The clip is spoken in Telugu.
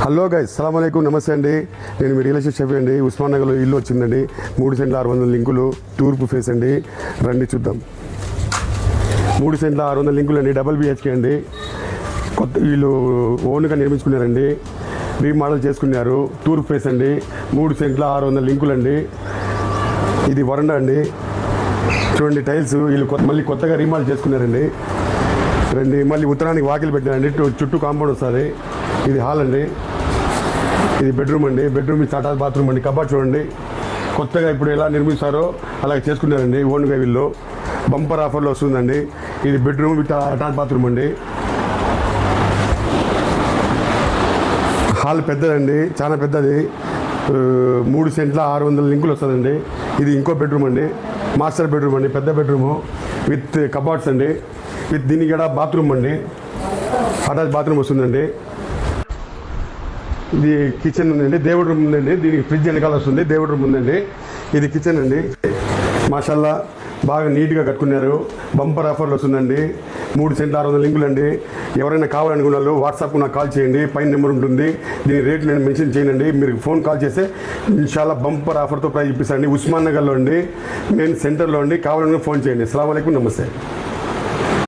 హలో గైస్, సలాం అలైకుం, నమస్తే అండి. నేను మీ రియల్ ఎస్టేట్ షెఫ్ అండి. ఉస్మాన్ నగర్లో ఇల్లు వచ్చిందండి. 3 సెంట్ల 600 లింకులు, తూర్పు ఫేస్ అండి. రండి చూద్దాం. 3 సెంట్ల 600 లింకులు అండి. డబల్ బిహెచ్కే అండి. కొత్త వీళ్ళు ఓన్గా నిర్మించుకున్నారండి. రీమోడల్ చేసుకున్నారు. తూర్పు ఫేస్ అండి. 3 సెంట్ల 600 లింకులు అండి. ఇది వరండా అండి. చూడండి టైల్స్ వీళ్ళు మళ్ళీ కొత్తగా రీమోడల్ చేసుకున్నారండి. రండి, మళ్ళీ ఉత్తరానికి వాకిలు పెట్టారండి. చుట్టూ కాంపౌండ్ వస్తుంది. ఇది హాల్ అండి. ఇది బెడ్రూమ్ అండి. బెడ్రూమ్ అటాచ్ బాత్రూమ్ అండి. కబాట్ చూడండి, కొత్తగా ఇప్పుడు ఎలా నిర్మిస్తారో అలాగే చేసుకున్నారండి ఓన్గా వీళ్ళు. బంపర్ ఆఫర్లో వస్తుందండి. ఇది బెడ్రూమ్ విత్ అటాచ్ బాత్రూమ్ అండి. హాల్ పెద్దదండి, చాలా పెద్దది. 3 సెంట్ల 600 లింకులు వస్తుందండి. ఇది ఇంకో బెడ్రూమ్ అండి. మాస్టర్ బెడ్రూమ్ అండి, పెద్ద బెడ్రూము విత్ కబాట్స్ అండి. విత్ దీనికి కూడా బాత్రూమ్ అండి, అటాచ్ బాత్రూమ్ వస్తుందండి. ఇది కిచెన్ ఉందండి. దేవుడి రూమ్ ఉందండి. దీనికి ఫ్రిడ్జ్ వెనకాల వస్తుంది. దేవుడి రూమ్ ఉందండి. ఇది కిచెన్ అండి. మాషాల్లా బాగా నీట్గా కట్టుకున్నారు. బంపర్ ఆఫర్లు వస్తుందండి. 3 సెంట్ల 600 లింకులు అండి. ఎవరైనా కావాలనుకున్నారు వాట్సాప్కు నాకు కాల్ చేయండి. పైన నెంబర్ ఉంటుంది. దీని రేట్ నేను మెన్షన్ చేయనండి. మీరు ఫోన్ కాల్ చేస్తే ఇన్షాల్లా బంపర్ ఆఫర్తో ప్రైస్ ఇప్పిస్తానండి. ఉస్మాన్ నగర్లో అండి, మెయిన్ సెంటర్లో అండి. కావాలనుకున్న ఫోన్ చేయండి. అస్సలాము అలైకుం, నమస్తే.